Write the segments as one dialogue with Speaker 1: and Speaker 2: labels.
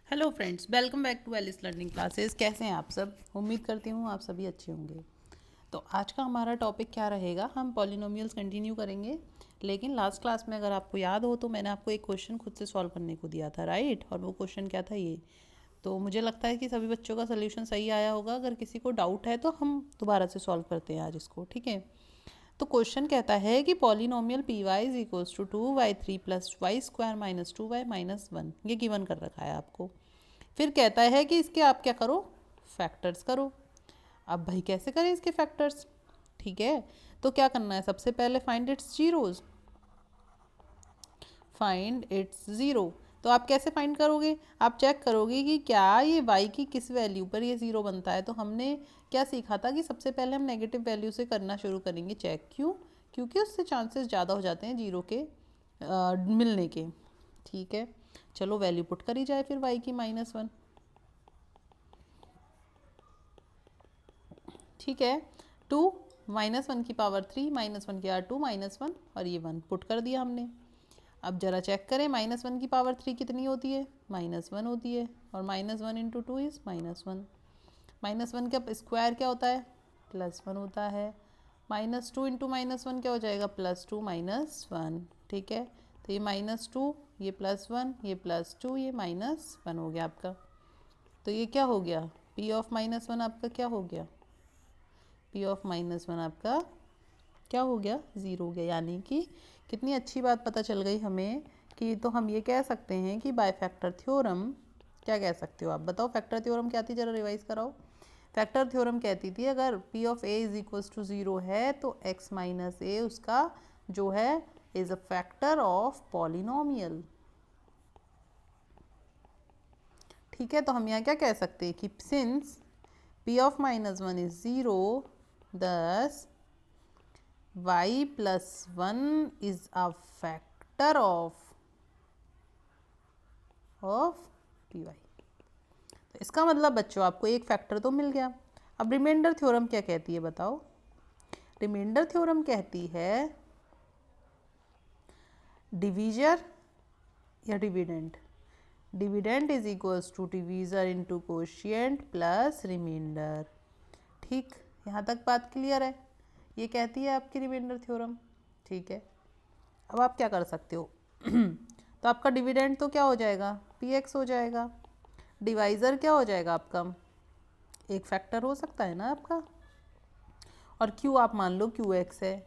Speaker 1: Hello friends, welcome back to Alice learning classes. कैसे हैं आप सब? उम्मीद करती हूँ आप सभी अच्छे होंगे। तो आज का हमारा टॉपिक क्या रहेगा? हम पॉलिनोमियल्स कंटिन्यू करेंगे। लेकिन लास्ट क्लास में अगर आपको याद हो तो मैंने आपको एक क्वेश्चन खुद से सॉल्व करने को दिया था, राइट? और वो क्वेश्चन क्या था, ये। तो मुझे लगता है कि सभी बच्चों का सोल्यूशन सही आया होगा। अगर किसी को डाउट है तो हम दोबारा से सॉल्व करते हैं आज इसको, ठीक है? तो क्वेश्चन कहता है कि polynomial P Y is equals to 2y3 plus Y square minus 2y minus 1, ये गिवन कर रखा है आपको। फिर कहता है कि इसके आप क्या करो, फैक्टर्स करो। अब भाई कैसे करें इसके फैक्टर्स? ठीक है, तो क्या करना है? सबसे पहले find its zeros, find its zero. तो आप कैसे फाइंड करोगे? आप चेक करोगे कि क्या ये y की किस वैल्यू पर ये ज़ीरो बनता है। तो हमने क्या सीखा था कि सबसे पहले हम नेगेटिव वैल्यू से करना शुरू करेंगे चेक। क्यों? क्योंकि उससे चांसेस ज़्यादा हो जाते हैं जीरो के मिलने के। ठीक है, चलो वैल्यू पुट करी जाए फिर y की -1। ठीक है, 2 -1 की पावर 3 -1 की r 2 -1 और ये 1 पुट कर दिया हमने। अब जरा चेक करें, -1 की पावर 3 कितनी होती है? -1 होती है। और -1 इंटू 2 इज़ -1। -1 का स्क्वायर क्या होता है? +1 होता है। -2 इंटू -1 क्या हो जाएगा? +2 -1। ठीक है, तो ये -2, ये +1, ये +2, ये -1 हो गया आपका। तो ये क्या हो गया? p ऑफ -1 आपका क्या हो गया? p ऑफ -1 आपका क्या हो गया? ज़ीरो हो गया। यानी कि कितनी अच्छी बात पता चल गई हमें कि तो हम ये कह सकते हैं कि बाय फैक्टर थ्योरम, क्या कह सकते हो आप बताओ? फैक्टर थ्योरम क्या थी, जरा रिवाइज कराओ। फैक्टर थ्योरम कहती थी अगर p of a is equals to zero है तो x माइनस ए उसका जो है is a factor of polynomial. ठीक है, तो हम यहाँ क्या कह सकते हैं कि since p of -1 is zero, दस y plus 1 is a factor of py। तो इसका मतलब बच्चों आपको एक फैक्टर तो मिल गया। अब रिमाइंडर थ्योरम क्या कहती है बताओ? रिमाइंडर थ्योरम कहती है डिवीजर या dividend. Dividend is equals to divisor into quotient plus reminder. ठीक, यहाँ तक बात क्लियर है? ये कहती है आपकी रिमाइंडर थ्योरम। ठीक है, अब आप क्या कर सकते हो? तो आपका डिविडेंड तो क्या हो जाएगा? px हो जाएगा। डिवाइज़र क्या हो जाएगा आपका? एक फैक्टर हो सकता है ना आपका। और q आप मान लो qx है।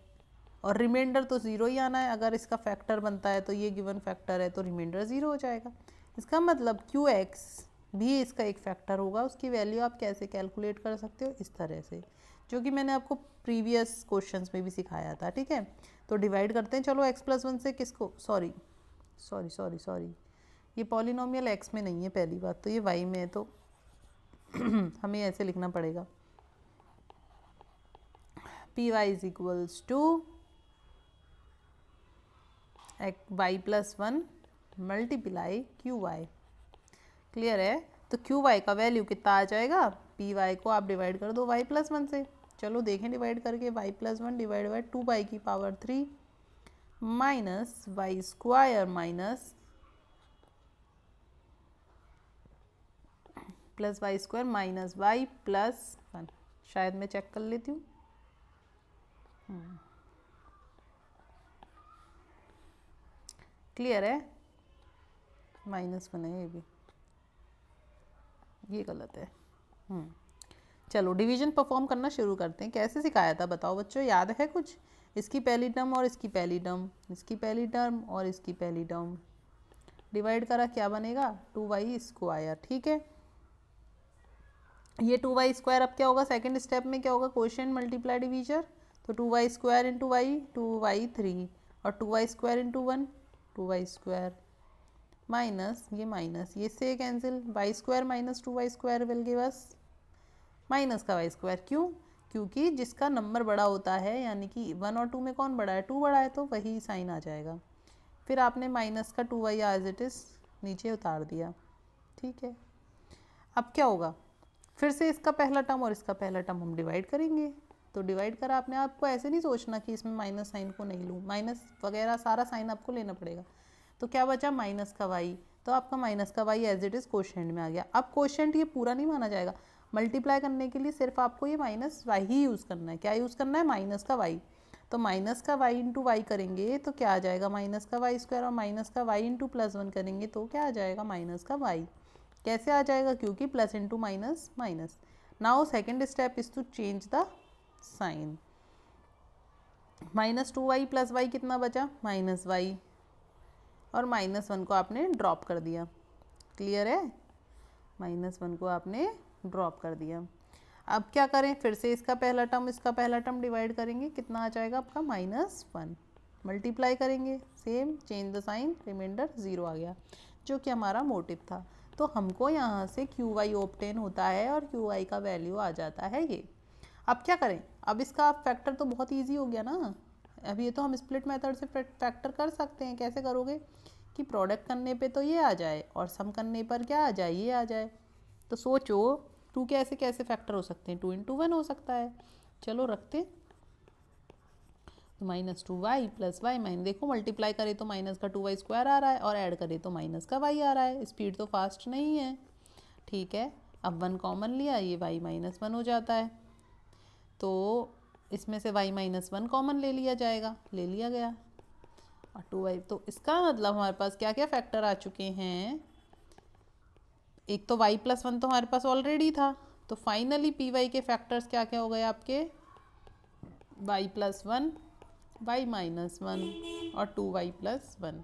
Speaker 1: और रिमाइंडर तो ज़ीरो ही आना है। अगर इसका फैक्टर बनता है तो ये गिवन फैक्टर है तो रिमाइंडर ज़ीरो हो जाएगा। इसका मतलब qx भी इसका एक फैक्टर होगा। उसकी वैल्यू आप कैसे कैलकुलेट कर सकते हो? इस तरह से, जो कि मैंने आपको प्रीवियस क्वेश्चंस में भी सिखाया था। ठीक है, तो डिवाइड करते हैं। चलो x+1 से किसको, सॉरी सॉरी सॉरी सॉरी, ये पॉलिनोमियल x में नहीं है पहली बात तो, ये y में है। तो हमें ऐसे लिखना पड़ेगा P Y is equals to y plus 1 multiply Q Y. Clear है? तो क्यू वाई का वैल्यू कितना आ जाएगा? पी वाई को आप डिवाइड कर दो y प्लस 1 से। चलो देखें डिवाइड करके, y plus 1 divide by 2y की power 3 minus Y square minus plus Y square minus Y plus 1। शायद मैं चेक कर लेती हूँ। क्लियर है? -1 है ये भी, ये गलत है। चलो डिवीजन परफॉर्म करना शुरू करते हैं। कैसे सिखाया था बताओ बच्चों, याद है कुछ? इसकी पहली टर्म और इसकी पहली टर्म, इसकी पहली टर्म और इसकी पहली टर्म डिवाइड करा, क्या बनेगा? 2y square. ठीक है, ये 2y स्क्वायर अब क्या होगा? सेकंड स्टेप में क्या होगा? Quotient multiply divisor. तो 2y square into Y 2y3 और 2y square into 1 2y square minus ये से cancel, Y square minus 2y square will give us minus का वाई स्क्वायर। क्यों? क्योंकि जिसका नंबर बड़ा होता है, यानी कि 1 और 2 में कौन बड़ा है? 2 बड़ा है, तो वही साइन आ जाएगा। फिर आपने माइनस का 2y एज इट इज़ नीचे उतार दिया। ठीक है, अब क्या होगा? फिर से इसका पहला टर्म और इसका पहला टर्म हम डिवाइड करेंगे। तो डिवाइड करा आपने, आपको ऐसे नहीं सोचना कि इसमें माइनस साइन को नहीं लूँ, माइनस वगैरह सारा साइन आपको लेना पड़ेगा। तो क्या बचा? माइनस का वाई। तो आपका माइनस का Y as it is quotient में आ गया। अब कोशेंट ये पूरा नहीं माना जाएगा, मल्टीप्लाई करने के लिए सिर्फ आपको ये माइनस वाई ही यूज़ करना है। क्या यूज़ करना है? माइनस का वाई। तो माइनस का वाई इंटू वाई करेंगे तो क्या आ जाएगा? माइनस का वाई स्क्वायर, और माइनस का वाई इंटू प्लस वन करेंगे तो क्या आ जाएगा? माइनस का वाई। कैसे आ जाएगा? क्योंकि plus into minus minus. Now second step is to change the sign. Minus 2y plus y कितना बचा? माइनस वाई, और माइनस वन को आपने ड्रॉप कर दिया। क्लियर है? माइनस वन को आपने ड्रॉप कर दिया। अब क्या करें? फिर से इसका पहला टर्म इसका पहला टर्म डिवाइड करेंगे, कितना आ जाएगा आपका? Minus one. मल्टीप्लाई करेंगे, same, change the sign, reminder 0 आ गया, जो कि हमारा मोटिव था। तो हमको यहाँ से क्यू वाई ऑब्टेन होता है और क्यू वाई का वैल्यू आ जाता है ये। अब क्या करें? अब इसका फैक्टर तो बहुत ईजी हो गया ना। अब ये तो हम स्प्लिट मेथड से फैक्टर कर सकते हैं। कैसे करोगे? कि प्रोडक्ट करने पे तो ये आ जाए और सम करने पर क्या आ जाए? ये आ जाए। तो सोचो 2 कैसे कैसे फैक्टर हो सकते हैं? 2 इंटू 1 हो सकता है। चलो रखते। तो माइनस 2y प्लस वाई, माइन देखो मल्टीप्लाई करे तो माइनस का 2y स्क्वायर आ रहा है, और ऐड करे तो माइनस का y आ रहा है। स्पीड तो फास्ट नहीं है, ठीक है। अब 1 कॉमन लिया, ये y माइनस 1 हो जाता है। तो इसमें से y माइनस 1 कॉमन ले लिया जाएगा, ले लिया गया, और 2y। तो इसका मतलब हमारे पास क्या क्या फैक्टर आ चुके हैं? एक तो y प्लस 1 तो हमारे पास ऑलरेडी था, तो फाइनली पी वाई के फैक्टर्स क्या क्या हो गए आपके? y प्लस 1, y माइनस 1 और 2y प्लस 1।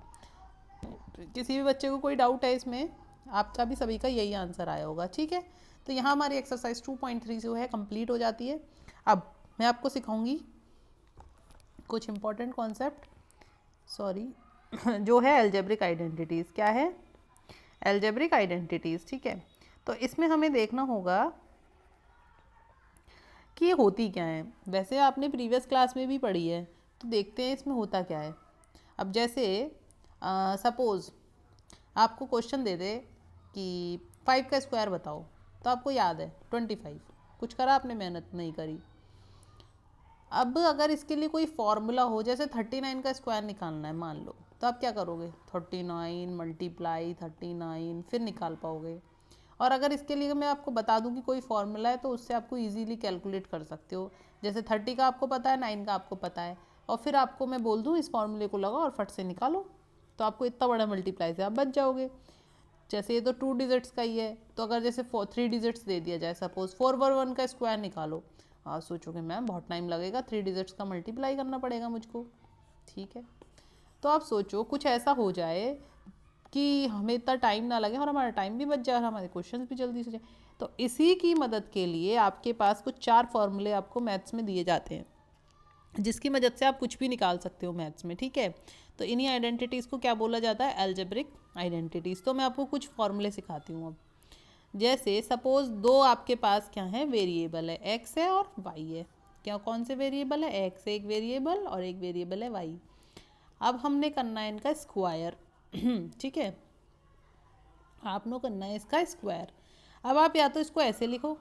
Speaker 1: किसी भी बच्चे को कोई डाउट है इसमें? आपका भी सभी का यही आंसर आया होगा, ठीक है। तो यहाँ हमारी एक्सरसाइज 2.3 जो है कंप्लीट हो जाती है। अब मैं आपको सिखाऊंगी कुछ इंपॉर्टेंट कॉन्सेप्ट, सॉरी जो है एल्जेब्रिक आइडेंटिटीज़। क्या है? एल्जेब्रिक आइडेंटिटीज़, ठीक है। तो इसमें हमें देखना होगा कि ये होती क्या है। वैसे आपने प्रीवियस क्लास में भी पढ़ी है, तो देखते हैं इसमें होता क्या है। अब जैसे सपोज़ आपको क्वेश्चन दे दे कि 5 का स्क्वायर बताओ, तो आपको याद है 25, कुछ करा आपने? मेहनत नहीं करी। अब अगर इसके लिए कोई फॉर्मूला हो, जैसे 39 का स्क्वायर निकालना है मान लो, तो आप क्या करोगे? 39 मल्टीप्लाई 39, फिर निकाल पाओगे। और अगर इसके लिए मैं आपको बता दूं कि कोई फॉर्मूला है, तो उससे आपको इजीली कैलकुलेट कर सकते हो। जैसे 30 का आपको पता है, 9 का आपको पता है, और फिर आपको मैं बोल दूं इस फॉर्मूले को लगाओ और फट से निकालो, तो आपको इतना बड़ा मल्टीप्लाई से आप बच जाओगे। जैसे ये तो 2 डिजिट्स का ही है, तो अगर जैसे 3 डिजिट्स दे दिया जाए, सपोज 4/1 का स्क्वायर निकालो, आप सोचोगे मैम बहुत टाइम लगेगा, 3 डिजिट्स का मल्टीप्लाई करना पड़ेगा मुझको, ठीक है। तो आप सोचो कुछ ऐसा हो जाए कि हमें इतना टाइम ना लगे और हमारा टाइम भी बच जाए और हमारे क्वेश्चंस भी जल्दी से जाए। तो इसी की मदद के लिए आपके पास कुछ 4 फॉर्मूले आपको मैथ्स में दिए जाते हैं, जिसकी मदद से आप कुछ भी निकाल सकते हो मैथ्स में, ठीक है। तो इन्हीं आइडेंटिटीज़ को क्या बोला जाता है? Algebraic identities. तो मैं आपको कुछ फॉर्मूले सिखाती हूँ अब। जैसे सपोज 2 आपके पास क्या है? वेरिएबल है, एक्स है और वाई है। क्या कौन से वेरिएबल है? एक्स एक वेरिएबल और एक वेरिएबल है वाई। अब हमने करना है इनका स्क्वायर ठीक है, आपने करना है इसका स्क्वायर। अब आप या तो इसको ऐसे लिखो,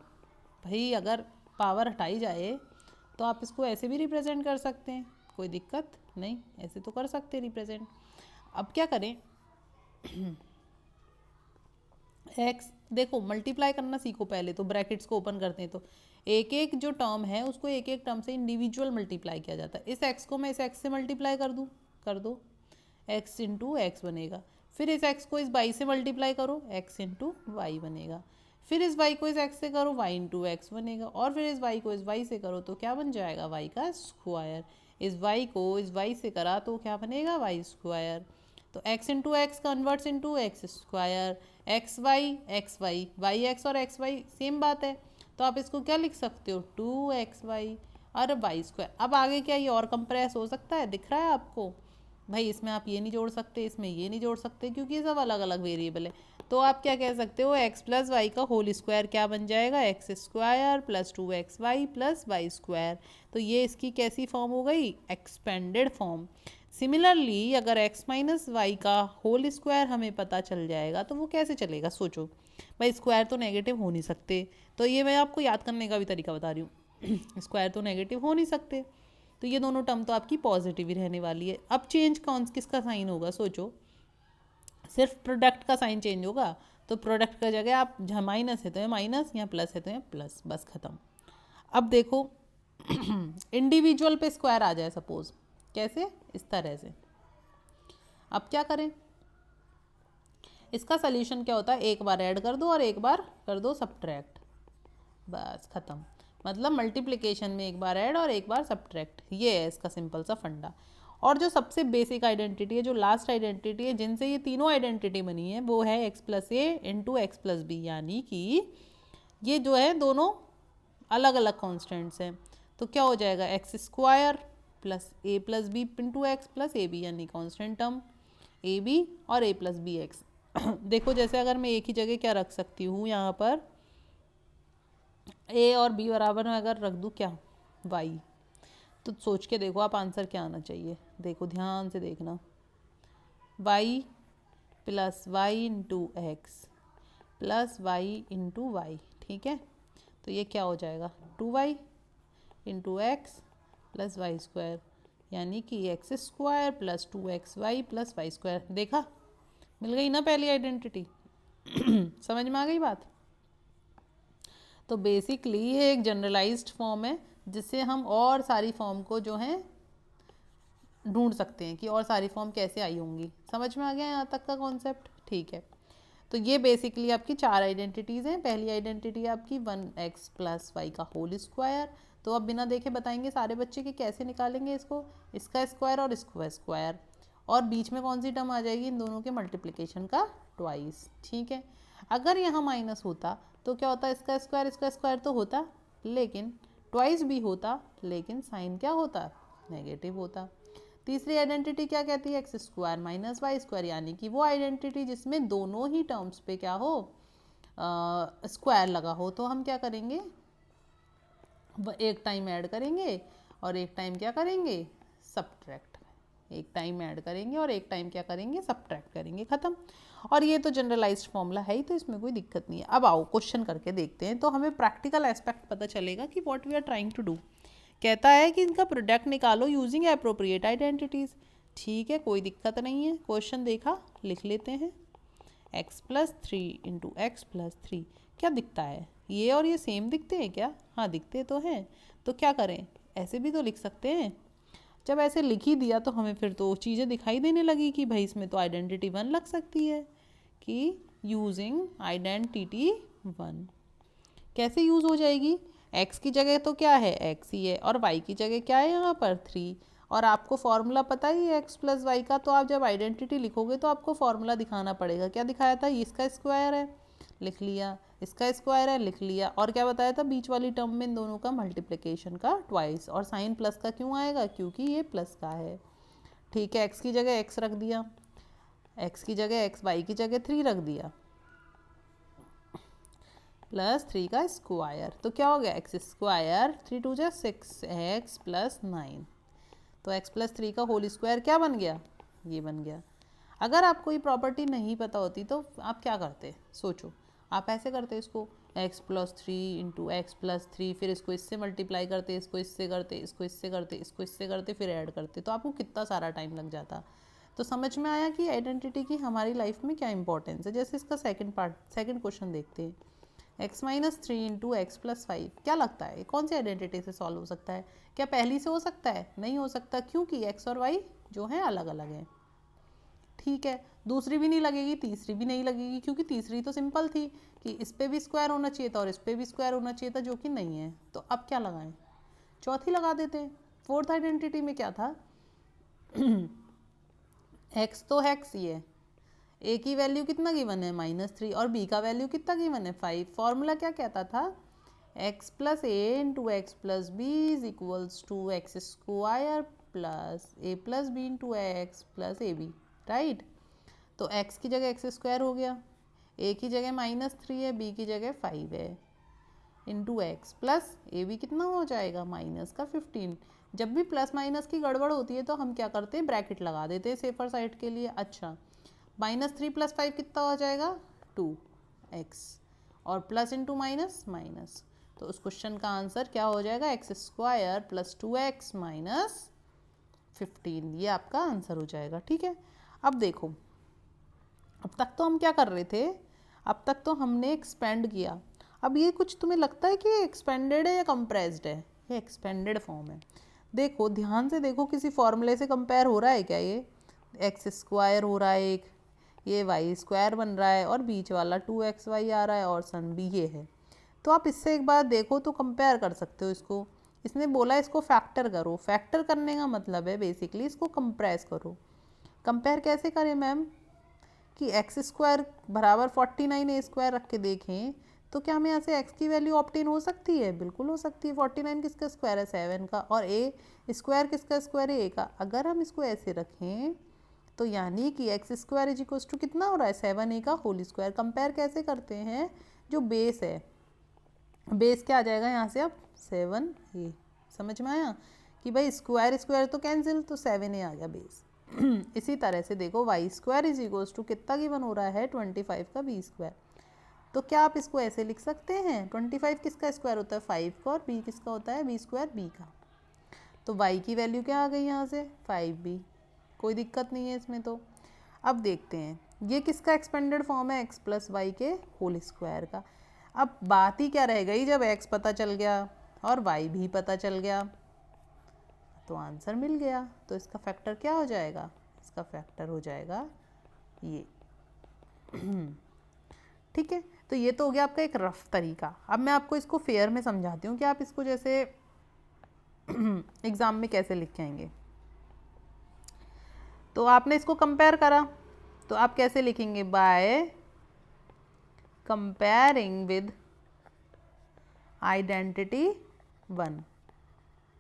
Speaker 1: भाई अगर पावर हटाई जाए तो आप इसको ऐसे भी रिप्रेजेंट कर सकते हैं, कोई दिक्कत नहीं, ऐसे तो कर सकते हैं रिप्रेजेंट। अब क्या करें? एक्स देखो मल्टीप्लाई करना सीखो पहले, तो ब्रैकेट्स को ओपन करते हैं, तो एक एक जो टर्म है उसको एक एक टर्म से इंडिविजुअल मल्टीप्लाई किया जाता है। इस एक्स को मैं इस एक्स से मल्टीप्लाई कर दूँ, कर दो, एक्स इंटू एक्स बनेगा। फिर इस एक्स को इस वाई से मल्टीप्लाई करो, एक्स इंटू वाई बनेगा। फिर इस वाई को इस एक्स से करो, वाई इंटू एक्स बनेगा। और फिर इस वाई को इस वाई से करो तो क्या बन जाएगा? वाई का स्क्वायर। इस वाई को इस वाई से करा तो क्या बनेगा? Y square. तो x into x converts into x square, x y, y x और एक्स वाई सेम बात है, तो आप इसको क्या लिख सकते हो? 2xy और वाई स्क्वायर। अब आगे क्या ये और कंप्रेस हो सकता है? दिख रहा है आपको? भाई इसमें आप ये नहीं जोड़ सकते, इसमें ये नहीं जोड़ सकते, क्योंकि ये सब अलग अलग वेरिएबल है। तो आप क्या कह सकते हो? x प्लस वाई का होल स्क्वायर क्या बन जाएगा? X square plus 2xy plus Y square. तो ये इसकी कैसी फॉर्म हो गई? Expanded form. सिमिलरली अगर x माइनस वाई का होल स्क्वायर हमें पता चल जाएगा तो वो कैसे चलेगा? सोचो भाई, स्क्वायर तो नेगेटिव हो नहीं सकते, तो ये मैं आपको याद करने का भी तरीका बता रही हूँ स्क्वायर तो नेगेटिव हो नहीं सकते, तो ये दोनों टर्म तो आपकी पॉजिटिव ही रहने वाली है। अब चेंज कौन किसका साइन होगा? सोचो, सिर्फ प्रोडक्ट का साइन चेंज होगा, तो प्रोडक्ट का जगह आप जहाँ माइनस है तो ये माइनस, यहाँ प्लस है तो ये प्लस, बस खत्म। अब देखो इंडिविजुअल पे स्क्वायर आ जाए सपोज, कैसे, इस तरह से। अब क्या करें, इसका सॉल्यूशन क्या होता है, एक बार ऐड कर दो और एक बार कर दो सब्ट्रैक्ट, बस खत्म। मतलब मल्टीप्लिकेशन में एक बार ऐड और एक बार सब्ट्रैक्ट, ये है इसका सिंपल सा फंडा। और जो सबसे बेसिक आइडेंटिटी है, जो लास्ट आइडेंटिटी है, जिनसे ये तीनों आइडेंटिटी बनी है, वो है x plus a into x plus B, यानी कि ये जो है दोनों अलग अलग कॉन्स्टेंट्स हैं। तो क्या हो जाएगा, x square plus a plus b into x plus a b, यानी कॉन्स्टेंट टर्म ए बी और ए प्लस बी एक्स। देखो जैसे अगर मैं एक ही जगह क्या रख सकती हूँ, यहाँ पर ए और बी बराबर में अगर रख दूँ क्या, वाई, तो सोच के देखो आप आंसर क्या आना चाहिए। देखो ध्यान से देखना, y plus y into x plus y into y, ठीक है। तो ये क्या हो जाएगा, 2y into x plus Y square, यानी कि x square plus 2xy plus Y square. देखा, मिल गई ना पहली आइडेंटिटी। समझ में आ गई बात। तो बेसिकली ये एक जनरलाइज्ड फॉर्म है, जिससे हम और सारी फॉर्म को जो है ढूंढ सकते हैं कि और सारी फॉर्म कैसे आई होंगी। समझ में आ गया यहाँ तक का कॉन्सेप्ट, ठीक है। तो ये बेसिकली आपकी 4 आइडेंटिटीज़ हैं। पहली आइडेंटिटी आपकी 1x प्लस वाई का होल स्क्वायर। तो अब बिना देखे बताएंगे सारे बच्चे कि कैसे निकालेंगे इसको, इसका स्क्वायर और इसका स्क्वायर, और बीच में कौन सी टर्म आ जाएगी, इन दोनों के मल्टीप्लिकेशन का ट्वाइस, ठीक है। अगर यहाँ माइनस होता तो क्या होता, इसका स्क्वायर तो होता, लेकिन ट्वाइस भी होता, लेकिन साइन क्या होता, नेगेटिव होता। तीसरी आइडेंटिटी क्या कहती है, x square minus Y square, यानी कि वो आइडेंटिटी जिसमें दोनों ही टर्म्स पे क्या हो, स्क्वायर लगा हो। तो हम क्या करेंगे, एक टाइम ऐड करेंगे और एक टाइम क्या करेंगे, सब्ट्रैक्ट। एक टाइम ऐड करेंगे और एक टाइम क्या करेंगे, सब्ट्रैक्ट करेंगे, खत्म। और ये तो जनरलाइज्ड फॉर्मूला है ही, तो इसमें कोई दिक्कत नहीं है। अब आओ क्वेश्चन करके देखते हैं, तो हमें प्रैक्टिकल एस्पेक्ट पता चलेगा कि what we are trying to do. कहता है कि इनका प्रोडक्ट निकालो यूजिंग एप्रोप्रिएट आइडेंटिटीज़, ठीक है, कोई दिक्कत नहीं है। क्वेश्चन देखा, लिख लेते हैं। X plus 3 into x plus 3, क्या दिखता है, ये और ये सेम दिखते हैं क्या, हाँ दिखते तो हैं। तो क्या करें, ऐसे भी तो लिख सकते हैं। जब ऐसे लिख ही दिया तो हमें फिर तो चीज़ें दिखाई देने लगी कि भाई इसमें तो आइडेंटिटी 1 लग सकती है, कि यूजिंग आइडेंटिटी 1 कैसे यूज़ हो जाएगी। x की जगह तो क्या है, x ही है, और y की जगह क्या है यहाँ पर 3, और आपको फॉर्मूला पता ही है x प्लस वाई का। तो आप जब आइडेंटिटी लिखोगे तो आपको फॉर्मूला दिखाना पड़ेगा। क्या दिखाया था, इसका स्क्वायर है, लिख लिया, इसका स्क्वायर है, लिख लिया, और क्या बताया था, बीच वाली टर्म में इन दोनों का मल्टीप्लिकेशन का ट्वाइस। और साइन प्लस का क्यों आएगा, क्योंकि ये प्लस का है, ठीक है। x की जगह x रख दिया, x की जगह x, y की जगह 3 रख दिया, प्लस 3 का स्क्वायर। तो क्या हो गया, एक्स स्क्वायर 3 2 जा 6 एक्स प्लस 9। तो x प्लस 3 का होल स्क्वायर क्या बन गया, ये बन गया। अगर आपको ये प्रॉपर्टी नहीं पता होती तो आप क्या करते, सोचो, आप ऐसे करते इसको x plus 3 into x plus 3, फिर इसको इससे मल्टीप्लाई करते, इसको इससे करते, इसको इससे करते, इसको इससे करते, फिर ऐड करते, तो आपको कितना सारा टाइम लग जाता। तो समझ में आया कि आइडेंटिटी की हमारी लाइफ में क्या इंपॉर्टेंस है। जैसे इसका सेकंड क्वेश्चन देखते हैं, x minus 3 into x plus 5, क्या लगता है कौन सी आइडेंटिटी से सॉल्व हो सकता है, क्या पहली से हो सकता है, नहीं हो सकता, क्योंकि x और y जो है अलग अलग हैं, ठीक है। दूसरी भी नहीं लगेगी, तीसरी भी नहीं लगेगी, क्योंकि तीसरी तो सिंपल थी कि इस पे भी स्क्वायर होना चाहिए था और इस पे भी स्क्वायर होना चाहिए था, जो कि नहीं है। तो अब क्या लगाएं, चौथी लगा देते हैं। फोर्थ आइडेंटिटी में क्या था, x तो हेक्स ही है, a की वैल्यू कितना गिवन है -3, और b का वैल्यू कितना गिवन है 5। फॉर्मूला क्या कहता था, x plus a into x plus b is equals to x square plus a plus b into x plus a b, right. तो x की जगह एक्स स्क्वायर हो गया, a की जगह -3 है, b की जगह 5 है, into x plus a b कितना हो जाएगा माइनस का 15। जब भी प्लस माइनस की गड़बड़ होती है तो हम क्या करते हैं, ब्रैकेट लगा देते हैं सेफर साइड के लिए। अच्छा, -3 + 5 कितना हो जाएगा 2x, और प्लस इंटू माइनस माइनस, तो उस क्वेश्चन का आंसर क्या हो जाएगा, x square plus 2x minus 15, ये आपका आंसर हो जाएगा, ठीक है। अब देखो अब तक तो हम क्या कर रहे थे, अब तक तो हमने एक्सपेंड किया। अब ये कुछ तुम्हें लगता है कि ये एक्सपेंडेड है या कंप्रेस्ड है? ये एक्सपेंडेड फॉर्म है। देखो ध्यान से देखो, किसी फॉर्मूले से कंपेयर हो रहा है क्या? ये एक्स स्क्वायर हो रहा है एक, ये वाई स्क्वायर बन रहा है और बीच वाला 2xy आ रहा है और सन भी ये है। तो आप इससे एक बार देखो तो कंपेयर कर सकते हो इसको। इसने बोला इसको फैक्टर करो, फैक्टर करने का मतलब है बेसिकली इसको कंप्रेस करो। कंपेयर कैसे करें मैम? कि एक्स स्क्वायर बराबर 49 ए स्क्वायर रख के देखें तो क्या हमें यहाँ से x की वैल्यू ऑप्टेन हो सकती है? बिल्कुल हो सकती है। 49 किसका स्क्वायर है? 7 का। और a स्क्वायर किसका स्क्वायर है? a का। अगर हम इसको ऐसे रखें तो यानी कि x square is equals to कितना हो रहा है? 7a का होल स्क्वायर। कंपेयर कैसे करते हैं? जो बेस है, बेस क्या आ जाएगा यहाँ से अब? 7a। समझ में आया कि भाई स्क्वायर स्क्वायर तो कैंसिल, तो 7a आ गया बेस। इसी तरह से देखो y square is equals to कितना गिवन हो रहा है? 25 का बी स्क्वायर। तो क्या आप इसको ऐसे लिख सकते हैं? 25 किसका स्क्वायर होता है? 5 का। और बी किसका होता है? बी स्क्वायर बी का। तो y की वैल्यू क्या आ गई यहाँ से? 5b। कोई दिक्कत नहीं है इसमें। तो अब देखते हैं ये किसका एक्सपेंडेड फॉर्म है? x प्लस वाई के होल स्क्वायर का। अब बात ही क्या रह गई, जब x पता चल गया और y भी पता चल गया तो आंसर मिल गया। तो इसका फैक्टर क्या हो जाएगा? इसका फैक्टर हो जाएगा ये। ठीक है, तो ये तो हो गया आपका एक रफ तरीका। अब मैं आपको इसको फेयर में समझाती हूँ कि आप इसको जैसे एग्ज़ाम में कैसे लिख के आएंगे। तो आपने इसको कंपेयर करा तो आप कैसे लिखेंगे? By comparing with identity 1।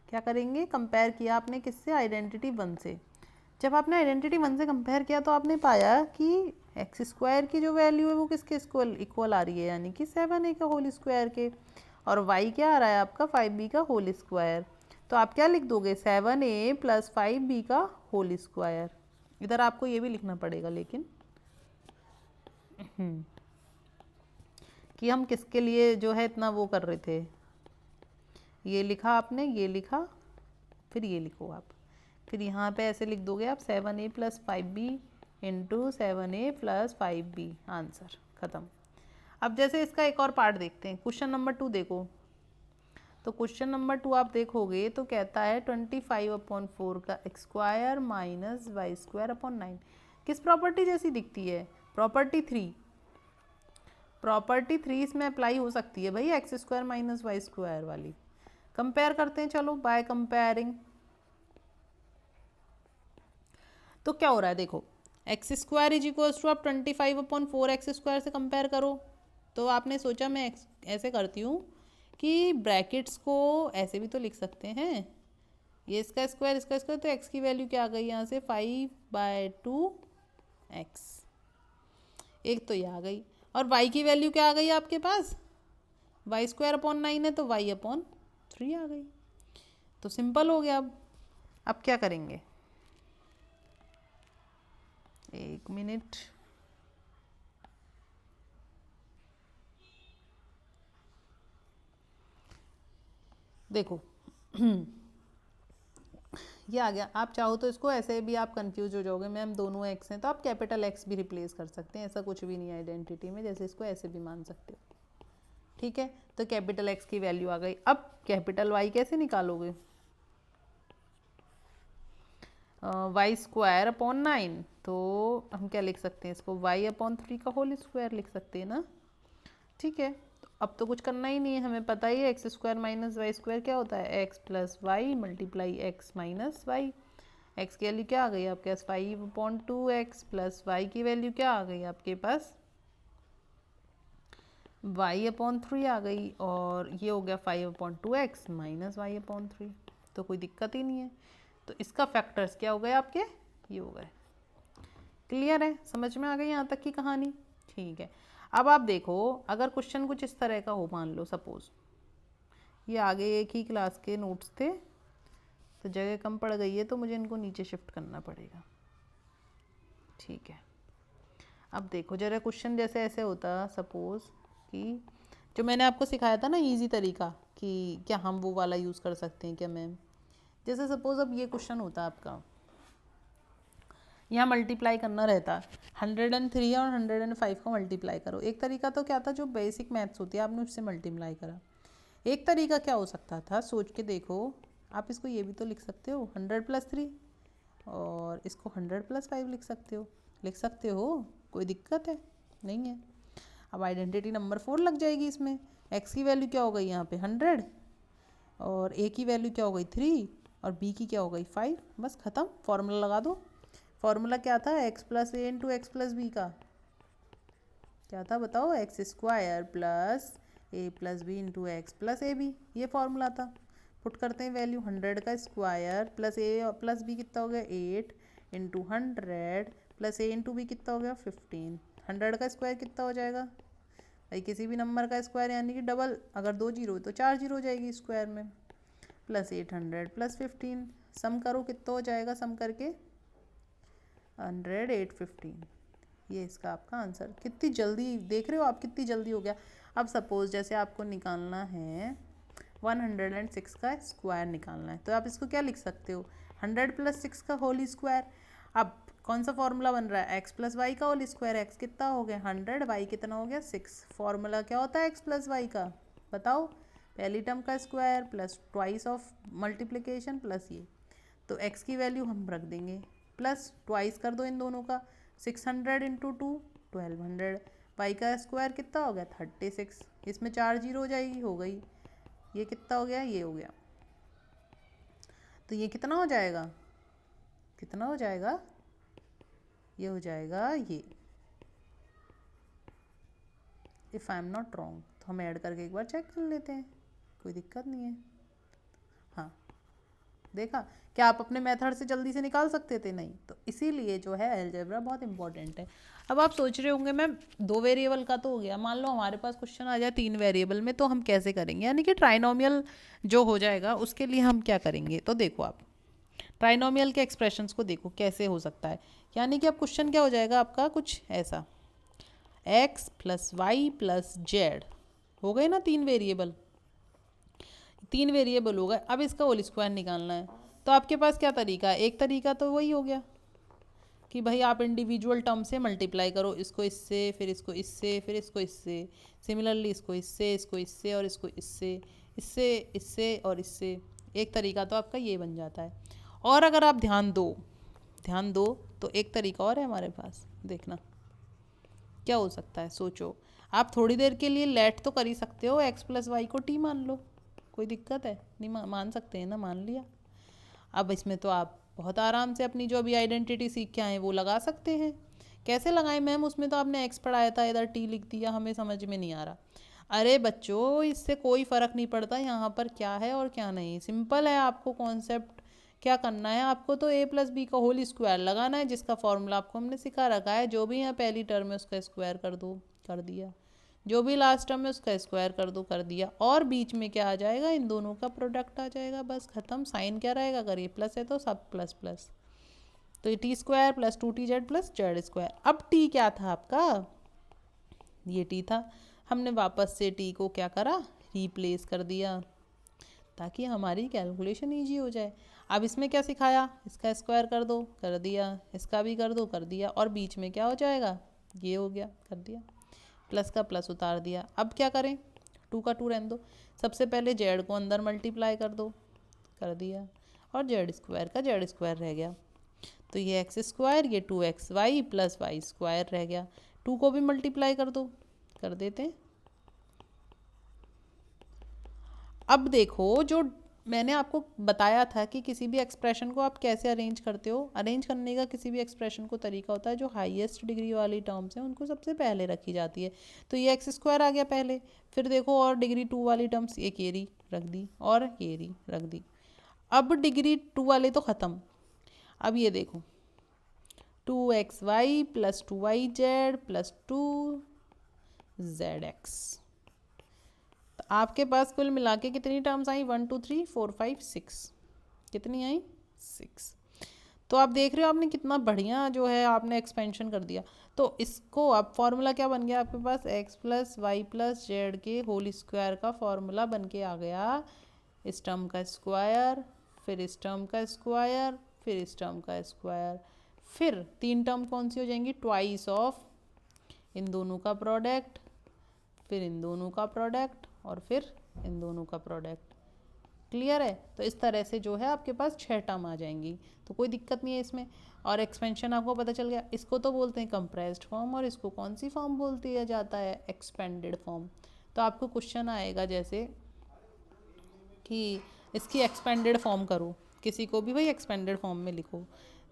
Speaker 1: क्या करेंगे? कंपेयर किया आपने किससे? आइडेंटिटी 1 से। जब आपने आइडेंटिटी 1 से कंपेयर किया तो आपने पाया कि एक्स स्क्वायर की जो वैल्यू है वो किसके इक्वल आ रही है? यानी कि 7a का होल स्क्वायर के। और y क्या आ रहा है आपका? 5b का होल स्क्वायर। तो आप क्या लिख दोगे? 7a प्लस 5b का होल स्क्वायर। इधर आपको ये भी लिखना पड़ेगा लेकिन कि हम किसके लिए जो है इतना वो कर रहे थे। ये लिखा आपने, ये लिखा, फिर ये लिखो आप, फिर यहाँ पे ऐसे लिख दोगे आप 7a plus 5b into 7a plus 5b। Answer ख़त्म। अब जैसे इसका एक और पार्ट देखते हैं। क्वेश्चन नंबर 2 देखो। तो क्वेश्चन नंबर 2 आप देखोगे तो कहता है 25/4 का x square minus Y square upon 9 किस प्रॉपर्टी जैसी दिखती है? प्रॉपर्टी 3। प्रॉपर्टी 3 इसमें अप्लाई हो सकती है भाई, x square minus Y square वाली। कंपेयर करते हैं चलो बाय कंपेयरिंग। तो क्या हो रहा है देखो, x square is equals to आप 25/4 एक्स स्क्वायर से कंपेयर करो। तो आपने सोचा मैं ऐसे करती हूँ कि ब्रैकेट्स को ऐसे भी तो लिख सकते हैं, ये इसका स्क्वायर इसका स्क्वायर, तो एक्स की वैल्यू क्या आ गई यहाँ से? 5/2x। एक तो ये आ गई। और y की वैल्यू क्या आ गई आपके पास? वाई स्क्वायर अपॉन 9 है तो y/3 आ गई। तो सिंपल हो गया। अब क्या करेंगे? एक मिनट, देखो ये आ गया। आप चाहो तो इसको ऐसे भी आप कंफ्यूज हो जाओगे, मैम दोनों एक्स हैं, तो आप कैपिटल एक्स भी रिप्लेस कर सकते हैं, ऐसा कुछ भी नहीं है आइडेंटिटी में, जैसे इसको ऐसे भी मान सकते हो। ठीक है, तो कैपिटल एक्स की वैल्यू आ गई। अब कैपिटल वाई कैसे निकालोगे? वाई स्क्वायर अपॉन 9, तो हम क्या लिख सकते हैं इसको? y/3 का होल स्क्वायर लिख सकते हैं ना। ठीक है, तो अब तो कुछ करना ही नहीं है, हमें पता ही है x square minus Y square क्या होता है? X plus y multiply x minus y. X की वैल्यू क्या आ गई आपके पास? 5/2x प्लस वाई की वैल्यू क्या आ गई आपके पास? y/3 आ गई। और ये हो गया 5/2x माइनस y/3। तो कोई दिक्कत ही नहीं है। तो इसका फैक्टर्स क्या हो गए आपके? ये हो गए। क्लियर है? समझ में आ गई यहाँ तक की कहानी? ठीक है, अब आप देखो, अगर क्वेश्चन कुछ इस तरह का हो, मान लो सपोज ये आगे एक ही क्लास के नोट्स थे तो जगह कम पड़ गई है तो मुझे इनको नीचे शिफ्ट करना पड़ेगा। ठीक है, अब देखो जरा क्वेश्चन जैसे ऐसे होता, सपोज कि जो मैंने आपको सिखाया था ना इजी तरीका, कि क्या हम वो वाला यूज़ कर सकते हैं क्या मैम? जैसे सपोज अब ये क्वेश्चन होता आपका, यहाँ मल्टीप्लाई करना रहता है, 103 और 105 को मल्टीप्लाई करो। एक तरीका तो क्या था, जो बेसिक मैथ्स होती है आपने उससे मल्टीप्लाई करा। एक तरीका क्या हो सकता था, सोच के देखो, आप इसको ये भी तो लिख सकते हो 100 + 3, और इसको 100 + 5 लिख सकते हो, कोई दिक्कत है नहीं है। अब आइडेंटिटी नंबर 4 लग जाएगी इसमें। एक्स की वैल्यू क्या हो गई यहाँ पे 100, और ए की वैल्यू क्या हो गई 3, और बी की क्या हो गई 5। बस ख़त्म, फॉर्मूला लगा दो। फॉर्मूला क्या था, x + a × x + b का क्या था बताओ, x² + a + b × x + ab, ये फॉर्मूला था। पुट करते हैं वैल्यू, 100 का स्क्वायर प्लस a + b कितना हो गया 8 × 100 + a × b कितना हो गया 15। 100 का स्क्वायर कितना हो जाएगा भाई, किसी भी नंबर का स्क्वायर यानी कि डबल, अगर 2 जीरो तो 4 जीरो हो जाएगी स्क्वायर में, प्लस 800 + 15, सम करो कितना हो जाएगा, सम करके 100 8 15, ये इसका आपका आंसर। कितनी जल्दी देख रहे हो आप, कितनी जल्दी हो गया। अब सपोज जैसे आपको निकालना है 106 का स्क्वायर निकालना है, तो आप इसको क्या लिख सकते हो, 100 + 6 का होल स्क्वायर। अब कौन सा फॉर्मूला बन रहा है, x + y का होल स्क्वायर। x कितना हो गया 100, y कितना हो गया 6। फॉर्मूला क्या होता है x + y का, बताओ, पहली टर्म का square plus twice of multiplication plus ये, तो x की वैल्यू हम रख देंगे प्लस ट्वाइस कर दो इन दोनों का, 600 × 2 1200, y का स्क्वायर कितना हो गया 36, इसमें 4 जीरो हो जाएगी, हो गई, ये कितना हो गया, ये हो गया, तो ये कितना हो जाएगा, कितना हो जाएगा, ये हो जाएगा ये, if I am not wrong. तो हम ऐड करके एक बार चेक कर लेते हैं, कोई दिक्कत नहीं है। हाँ, देखा क्या आप अपने मेथड से जल्दी से निकाल सकते थे, नहीं, तो इसीलिए जो है अलजेब्रा बहुत इंपॉर्टेंट है। अब आप सोच रहे होंगे मैम 2 वेरिएबल का तो हो गया, मान लो हमारे पास क्वेश्चन आ जाए 3 वेरिएबल में, तो हम कैसे करेंगे, यानी कि ट्राइनोमियल जो हो जाएगा उसके लिए हम क्या करेंगे। तो देखो आप ट्राइनोमियल के एक्सप्रेशंस को देखो कैसे हो सकता है, यानी कि अब क्वेश्चन क्या हो जाएगा आपका कुछ ऐसा, x + y + z हो गए ना, 3 वेरिएबल हो गए। अब इसका होल स्क्वायर निकालना है, तो आपके पास क्या तरीका है, एक तरीका तो वही हो गया कि भाई आप इंडिविजुअल टर्म से मल्टीप्लाई करो, इसको इससे, फिर इसको इससे, फिर इसको इससे, सिमिलरली इसको इससे, इसको इससे, और इसको इससे, इससे इससे और इससे। एक तरीका तो आपका ये बन जाता है। और अगर आप ध्यान दो तो एक तरीका और है हमारे पास, देखना क्या हो सकता है। सोचो, आप थोड़ी देर के लिए लेट तो कर ही सकते हो, x + y को t मान लो, कोई दिक्कत है नहीं, मान सकते हैं ना, मान लिया। अब इसमें तो आप बहुत आराम से अपनी जो अभी आइडेंटिटी सीख के आए वो लगा सकते हैं। कैसे लगाएं मैम, उसमें तो आपने x पढ़ाया था, इधर t लिख दिया, हमें समझ में नहीं आ रहा। अरे बच्चों, इससे कोई फ़र्क नहीं पड़ता यहाँ पर क्या है और क्या नहीं, सिंपल है। आपको कॉन्सेप्ट क्या करना है, आपको तो a + b का होल स्क्वायर लगाना है, जिसका फॉर्मूला आपको हमने सिखा रखा है। जो भी यहाँ पहली टर्म है उसका स्क्वायर कर दो, कर दिया, जो भी लास्ट टर्म है उसका स्क्वायर कर दो, कर दिया, और बीच में क्या आ जाएगा, इन दोनों का प्रोडक्ट आ जाएगा, बस खत्म। साइन क्या रहेगा, अगर ये प्लस है तो सब प्लस प्लस, तो ये t² + 2tz + z²। अब t क्या था आपका, ये t था, हमने वापस से t को क्या करा, रिप्लेस कर दिया, ताकि हमारी कैलकुलेशन ईजी हो जाए। अब इसमें क्या सिखाया, इसका स्क्वायर कर दो, कर दिया, इसका भी कर दो, कर दिया, और बीच में क्या हो जाएगा, ये हो गया, कर दिया, प्लस का प्लस उतार दिया। अब क्या करें, 2 का 2 रहने दो, सबसे पहले z को अंदर मल्टीप्लाई कर दो, कर दिया, और z² का z² रह गया, तो ये x², ये 2xy + y² रह गया। 2 को भी मल्टीप्लाई कर दो, कर देते हैं। अब देखो, जो मैंने आपको बताया था कि किसी भी एक्सप्रेशन को आप कैसे अरेंज करते हो, अरेंज करने का किसी भी एक्सप्रेशन को तरीका होता है, जो हाईएस्ट डिग्री वाली टर्म्स हैं उनको सबसे पहले रखी जाती है। तो ये x² आ गया पहले, फिर देखो और डिग्री 2 वाली टर्म्स, एक ये रख दी और ये रख दी। अब डिग्री 2 वाले तो ख़त्म। अब ये देखो, 2xy + 2yz + 2zx, तो आपके पास कुल मिला के कितनी टर्म्स आई, 1 2 3 4 5 6, कितनी आई 6। तो आप देख रहे हो आपने कितना बढ़िया जो है आपने एक्सपेंशन कर दिया। तो इसको अब फॉर्मूला क्या बन गया आपके पास, x + y + z के होल स्क्वायर का फॉर्मूला बन के आ गया, इस टर्म का स्क्वायर, फिर इस टर्म का स्क्वायर, फिर इस टर्म का स्क्वायर, फिर 3 टर्म कौन सी हो जाएंगी, ट्वाइस ऑफ इन दोनों का प्रोडक्ट, फिर इन दोनों का प्रोडक्ट, और फिर इन दोनों का प्रोडक्ट। क्लियर है? तो इस तरह से जो है आपके पास 6 टर्म आ जाएंगी, तो कोई दिक्कत नहीं है इसमें। और एक्सपेंशन आपको पता चल गया, इसको तो बोलते हैं कंप्रेस्ड फॉर्म, और इसको कौन सी फॉर्म बोलती है जाता है, एक्सपेंडेड फॉर्म। तो आपको क्वेश्चन आएगा जैसे कि इसकी एक्सपेंडेड फॉर्म करो, किसी को भी भाई एक्सपेंडेड फॉर्म में लिखो,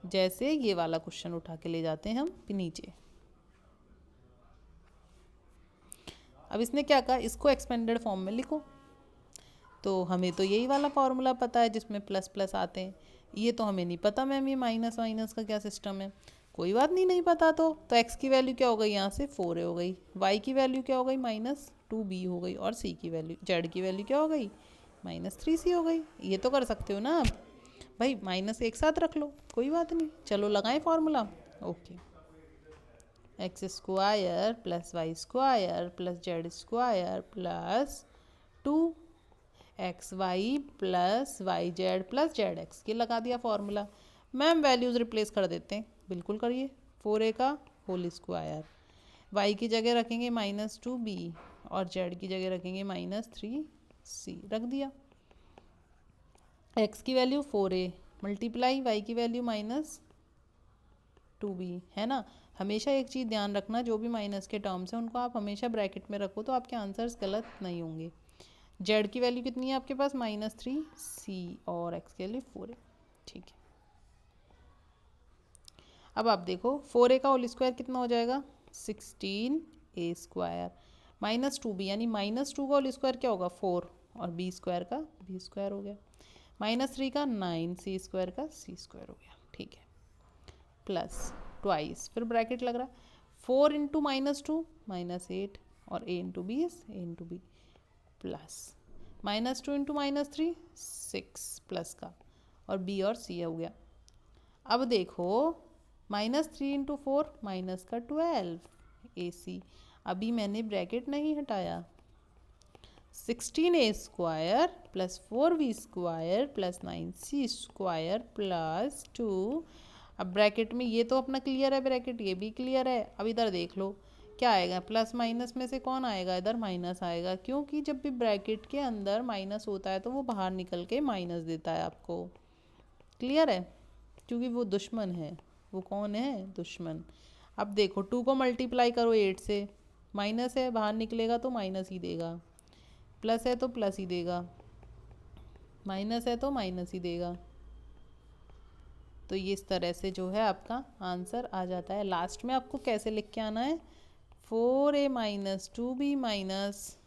Speaker 1: जैसे ये वाला क्वेश्चन उठा के ले जाते हैं हम नीचे। अब इसने क्या कहा, इसको एक्सपेंडेड फॉर्म में लिखो, तो हमें तो यही वाला फॉर्मूला पता है जिसमें प्लस प्लस आते हैं, ये तो हमें नहीं पता मैम ये माइनस माइनस का क्या सिस्टम है। कोई बात नहीं, नहीं पता तो x की वैल्यू क्या हो गई, यहाँ से 4a हो गई, y की वैल्यू क्या हो गई, -2b हो गई, और c की वैल्यू, z की वैल्यू क्या हो गई, -3c हो गई। ये तो कर सकते हो ना आप भाई, माइनस एक साथ रख लो, कोई बात नहीं। चलो लगाएं formula. Okay, x square plus Y square plus z square plus 2xy plus y z plus z x, ये लगा दिया फॉर्मूला। मैम वैल्यूज़ रिप्लेस कर देते हैं, बिल्कुल करिए। 4a का होल स्क्वायर, y की जगह रखेंगे -2b, और z की जगह रखेंगे -3c, रख दिया। x की वैल्यू 4a मल्टीप्लाई y की वैल्यू -2b, है ना। हमेशा एक चीज़ ध्यान रखना, जो भी माइनस के टर्म्स हैं उनको आप हमेशा ब्रैकेट में रखो, तो आपके आंसर्स गलत नहीं होंगे। z की वैल्यू कितनी है आपके पास, -3c, और x की वैल्यू 4a, ठीक है। अब आप देखो 4a का होल स्क्वायर कितना हो जाएगा, 16a स्क्वायर, -2b यानी -2 का होल स्क्वायर क्या होगा, 4, और b स्क्वायर का b स्क्वायर हो गया, -3 का 9, c स्क्वायर का c स्क्वायर हो गया, ठीक है, प्लस ट्वाइस, फिर ब्रैकेट लग रहा है, 4 इंटू -2 -8, और a into b is a into b, plus -2 into -3 6 plus का, और b और c हो गया। अब देखो -3 इंटू 4 माइनस का 12 AC, अभी मैंने ब्रैकेट नहीं हटाया, 16a square plus 4b square plus 9c square plus 2। अब ब्रैकेट में ये तो अपना क्लियर है, ब्रैकेट ये भी क्लियर है। अब इधर देख लो क्या आएगा, प्लस माइनस में से कौन आएगा, इधर माइनस आएगा, क्योंकि जब भी ब्रैकेट के अंदर माइनस होता है तो वो बाहर निकल के माइनस देता है आपको। क्लियर है? क्योंकि वो दुश्मन है। वो कौन है, दुश्मन। अब देखो 2 को मल्टीप्लाई करो 8 से, माइनस है बाहर निकलेगा तो माइनस ही देगा, प्लस है तो प्लस ही देगा, माइनस है तो माइनस ही देगा। तो ये इस तरह से जो है आपका आंसर आ जाता है। लास्ट में आपको कैसे लिख के आना है, 4a minus 2b minus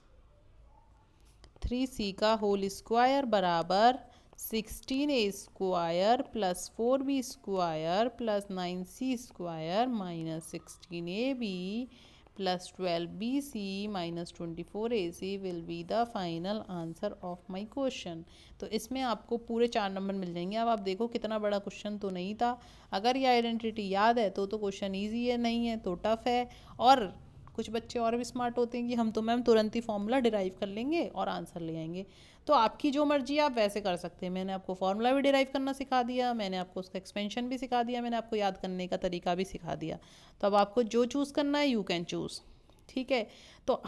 Speaker 1: 3c का होल स्क्वायर बराबर 16a square plus 4b square plus 9c square minus 16ab plus 12bc minus 24ac will be the final answer of my question. तो इसमें आपको पूरे 4 नंबर मिल जाएंगे। अब आप देखो कितना बड़ा क्वेश्चन तो नहीं था। अगर ये आइडेंटिटी याद है तो क्वेश्चन ईजी है, नहीं है तो टफ है। और कुछ बच्चे और भी स्मार्ट होते हैं कि हम तो मैम तुरंत ही फॉर्मूला डिराइव कर लेंगे और आंसर ले आएंगे। तो आपकी जो मर्जी आप वैसे कर सकते हैं। मैंने आपको फॉर्मूला भी डिराइव करना सिखा दिया, मैंने आपको उसका एक्सपेंशन भी सिखा दिया, मैंने आपको याद करने का तरीका भी सिखा दिया। तो अब आपको जो चूज़ करना है यू कैन चूज़। ठीक है, तो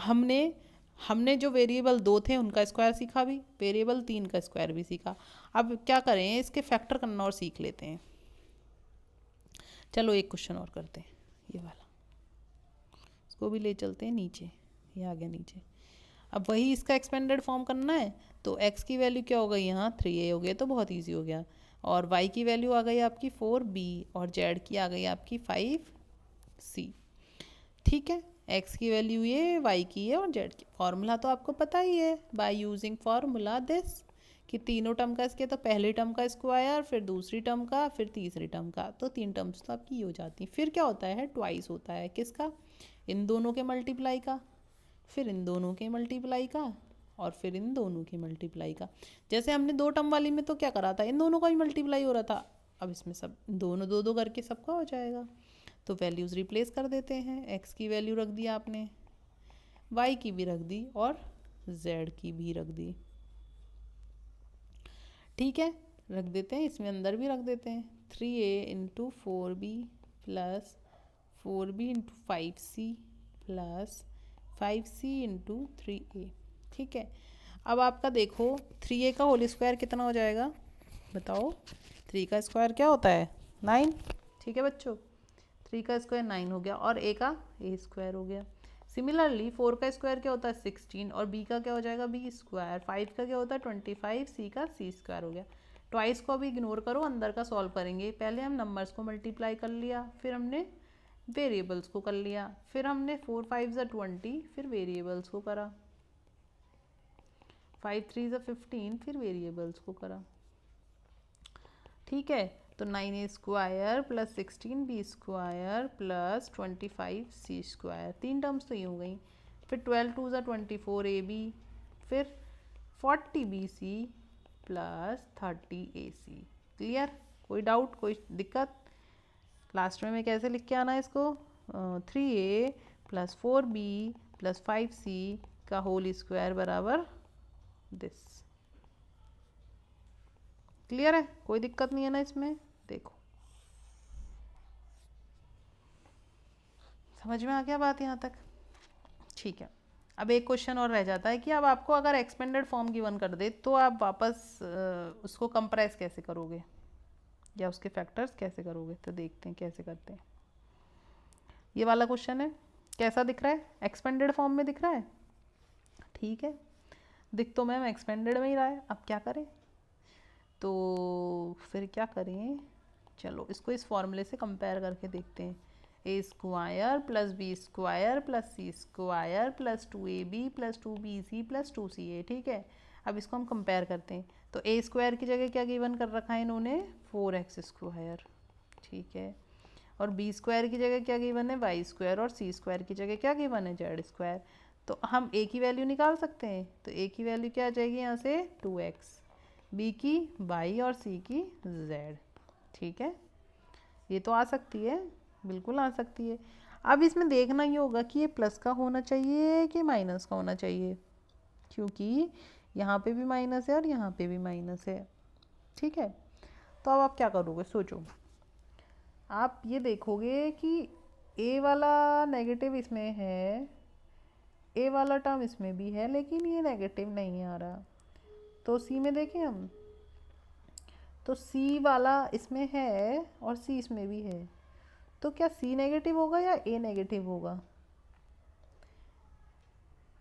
Speaker 1: हमने जो वेरिएबल 2 थे उनका स्क्वायर सीखा भी, वेरिएबल 3 का स्क्वायर भी सीखा। अब क्या करें, इसके फैक्टर करना और सीख लेते हैं। चलो एक क्वेश्चन और करते हैं, ये वाला इसको भी ले चलते हैं नीचे, ये आ गया नीचे। अब वही इसका एक्सपेंडेड फॉर्म करना है, तो x की वैल्यू क्या हो गई यहाँ 3a हो गया, तो बहुत इजी हो गया। और y की वैल्यू आ गई आपकी 4b और z की आ गई आपकी 5c। ठीक है, x की वैल्यू ये, y की है और z की। फॉर्मूला तो आपको पता ही है, बाय यूजिंग फॉर्मूला दिस, कि तीनों टर्म का इसके, तो पहले टर्म का स्क्वायर, फिर दूसरी टर्म का, फिर तीसरी टर्म का, तो 3 टर्म्स तो आपकी हो जाती हैं। फिर क्या होता है, ट्वाइस होता है, किसका, इन दोनों के मल्टीप्लाई का, फिर इन दोनों के मल्टीप्लाई का, और फिर इन दोनों के मल्टीप्लाई का। जैसे हमने 2 टर्म वाली में तो क्या करा था, इन दोनों का भी मल्टीप्लाई हो रहा था। अब इसमें सब दोनों 2 2 करके सबका हो जाएगा। तो वैल्यूज़ रिप्लेस कर देते हैं। x की वैल्यू रख दी आपने, y की भी रख दी, और z की भी रख दी। ठीक है, रख देते हैं, इसमें अंदर भी रख देते हैं। 3a into 4b plus 4b into 5c plus 5c into 3a। ठीक है, अब आपका देखो 3a का होल स्क्वायर कितना हो जाएगा बताओ। 3 का स्क्वायर क्या होता है 9। ठीक है बच्चों, 3 का स्क्वायर 9 हो गया और a का a स्क्वायर हो गया। सिमिलरली 4 का स्क्वायर क्या होता है 16 और b का क्या हो जाएगा b स्क्वायर। 5 का क्या होता है 25, c का c स्क्वायर हो गया। ट्वाइस को अभी इग्नोर करो, अंदर का सॉल्व करेंगे। पहले हम नंबर्स को मल्टीप्लाई कर लिया, फिर हमने वेरिएबल्स को कर लिया, फिर हमने 4 5 ज़ा 20, फिर वेरिएबल्स को करा, 5 3 ज़ा 15, फिर वेरिएबल्स को करा। ठीक है, तो 9a square plus 16b square plus 25c square, 3 terms तो ये हो गई। फिर 12 2 ज़ा 24ab, फिर 40bc प्लस 30ac। क्लियर, कोई डाउट कोई दिक्कत। लास्ट में कैसे लिख के आना है इसको 3a plus 4b plus 5c का होल स्क्वायर बराबर दिस। क्लियर है, कोई दिक्कत नहीं है ना इसमें। देखो समझ में आ गया बात यहाँ तक। ठीक है, अब एक क्वेश्चन और रह जाता है कि अब आपको अगर एक्सपेंडेड फॉर्म गिवन कर दे तो आप वापस उसको कंप्रेस कैसे करोगे या उसके फैक्टर्स कैसे करोगे। तो देखते हैं कैसे करते हैं। ये वाला क्वेश्चन है, कैसा दिख रहा है एक्सपेंडेड फॉर्म में दिख रहा है। ठीक है, दिख तो मैम एक्सपेंडेड में ही रहा है, अब क्या करें। तो फिर क्या करें, चलो इसको इस फॉर्मूले से कंपेयर करके देखते हैं। A square plus B square plus C square plus 2ab plus 2bc plus 2ca। ठीक है, अब इसको हम कंपेयर करते हैं। तो ए स्क्वायर की जगह क्या गिवन कर रखा है इन्होंने 4x स्क्वायर। ठीक है, और बी स्क्वायर की जगह क्या गिवन है वाई स्क्वायर, और सी स्क्वायर की जगह क्या गिवन है जेड स्क्वायर। तो हम ए की वैल्यू निकाल सकते हैं। तो ए की वैल्यू क्या आ जाएगी यहाँ से 2x, बी की y और सी की z। ठीक है, ये तो आ सकती है, बिल्कुल आ सकती है। अब इसमें देखना ये होगा कि ये प्लस का होना चाहिए कि माइनस का होना चाहिए, क्योंकि यहाँ पे भी माइनस है और यहाँ पे भी माइनस है। ठीक है, तो अब आप क्या करोगे सोचो। आप ये देखोगे कि ए वाला नेगेटिव इसमें है, ए वाला टर्म इसमें भी है, लेकिन ये नेगेटिव नहीं आ रहा। तो सी में देखें हम, तो सी वाला इसमें है और सी इसमें भी है। तो क्या सी नेगेटिव होगा या ए नेगेटिव होगा।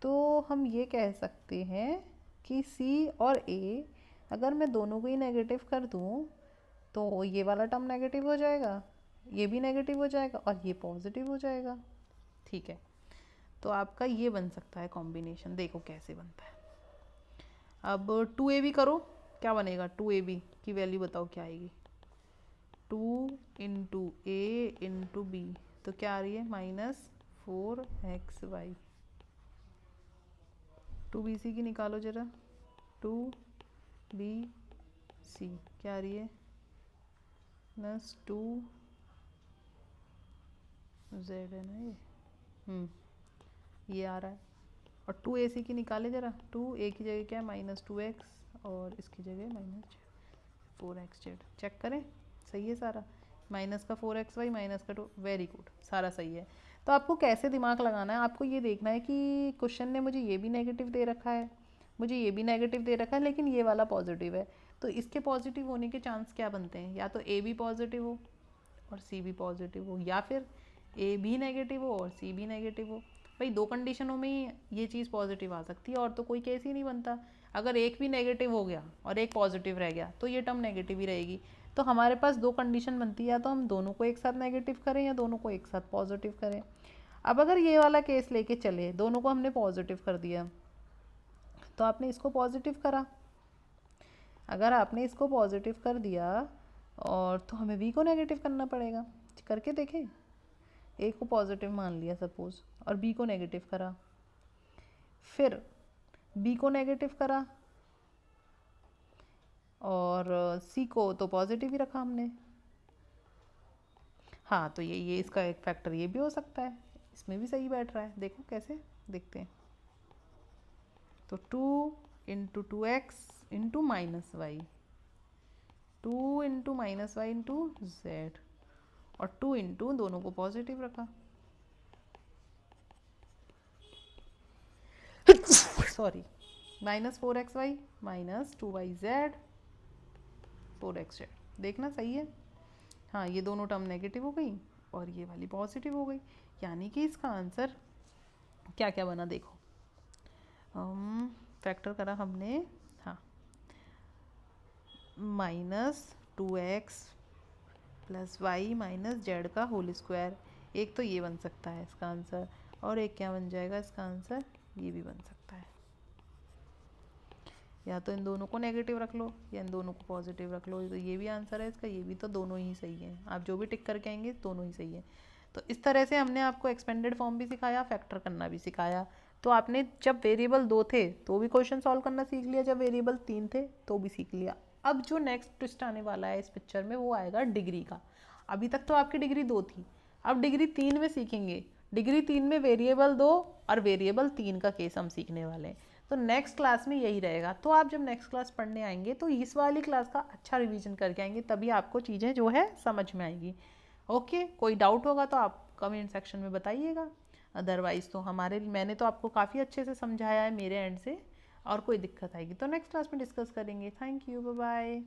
Speaker 1: तो हम ये कह सकते हैं कि सी और ए अगर मैं दोनों को ही नेगेटिव कर दूं तो ये वाला टर्म नेगेटिव हो जाएगा, ये भी नेगेटिव हो जाएगा और ये पॉजिटिव हो जाएगा। ठीक है, तो आपका ये बन सकता है कॉम्बिनेशन। देखो कैसे बनता है। अब 2ab करो, क्या बनेगा 2ab की वैल्यू बताओ क्या आएगी। 2 इंटू ए इंटू बी, तो क्या आ रही है -4xy। 2bc की निकालो जरा, 2bc क्या आ रही है -2z है ना ये आ रहा है। और 2ac की निकाले जरा, 2a की जगह क्या है -2x और इसकी जगह -4xz। चेक करें सही है सारा, माइनस का 4xy माइनस का 2, वेरी गुड सारा सही है। तो आपको कैसे दिमाग लगाना है, आपको ये देखना है कि क्वेश्चन ने मुझे ये भी नेगेटिव दे रखा है, मुझे ये भी नेगेटिव दे रखा है, लेकिन ये वाला पॉजिटिव है। तो इसके पॉजिटिव होने के चांस क्या बनते हैं, या तो ए भी पॉजिटिव हो और सी भी पॉजिटिव हो, या फिर ए भी नेगेटिव हो और सी भी नेगेटिव हो। भाई दो कंडीशनों में ही ये चीज़ पॉजिटिव आ सकती है, और तो कोई केस ही नहीं बनता। अगर एक भी नेगेटिव हो गया और एक पॉजिटिव रह गया तो ये टर्म नेगेटिव ही रहेगी। तो हमारे पास दो कंडीशन बनती है, या तो हम दोनों को एक साथ नेगेटिव करें या दोनों को एक साथ पॉजिटिव करें। अब अगर ये वाला केस लेके चले, दोनों को हमने पॉजिटिव कर दिया, तो आपने इसको पॉजिटिव करा। अगर आपने इसको पॉजिटिव कर दिया और तो हमें बी को नेगेटिव करना पड़ेगा। करके देखें, ए को पॉजिटिव मान लिया सपोज और बी को नेगेटिव करा, फिर बी को नेगेटिव करा और सी को तो पॉजिटिव ही रखा हमने। हाँ, तो ये इसका एक फैक्टर ये भी हो सकता है, इसमें भी सही बैठ रहा है। देखो कैसे देखते हैं। तो 2 into 2x into -y, 2 into -y into z, और 2 इंटू दोनों को पॉजिटिव रखा, सॉरी, -4xy -2yz 4xz। देखना सही है। हाँ, ये दोनों टर्म नेगेटिव हो गई और ये वाली पॉजिटिव हो गई, यानी कि इसका आंसर क्या क्या बना देखो। फैक्टर करा हमने, हाँ, -2x + y - z का होल स्क्वायर। एक तो ये बन सकता है इसका आंसर, और एक क्या बन जाएगा इसका आंसर, ये भी बन सकता है। या तो इन दोनों को नेगेटिव रख लो या इन दोनों को पॉजिटिव रख लो, तो ये भी आंसर है इसका, ये भी, तो दोनों ही सही है। आप जो भी टिक करके आएंगे दोनों ही सही है। तो इस तरह से हमने आपको एक्सपेंडेड फॉर्म भी सिखाया, फैक्टर करना भी सिखाया। तो आपने जब वेरिएबल 2 थे तो भी क्वेश्चन सॉल्व करना सीख लिया, जब वेरिएबल 3 थे तो भी सीख लिया। अब जो नेक्स्ट ट्विस्ट आने वाला है इस पिक्चर में वो आएगा डिग्री का। अभी तक तो आपकी डिग्री 2 थी, अब डिग्री 3 में सीखेंगे। डिग्री 3 में वेरिएबल 2 और वेरिएबल 3 का केस हम सीखने वाले हैं। तो नेक्स्ट क्लास में यही रहेगा। तो आप जब नेक्स्ट क्लास पढ़ने आएंगे तो इस वाली क्लास का अच्छा रिवीजन करके आएंगे, तभी आपको चीज़ें जो है समझ में आएगी। ओके, कोई डाउट होगा तो आप कमेंट सेक्शन में बताइएगा, अदरवाइज़ तो मैंने तो आपको काफ़ी अच्छे से समझाया है मेरे एंड से। और कोई दिक्कत आएगी तो नेक्स्ट क्लास में डिस्कस करेंगे। Thank you, bye bye.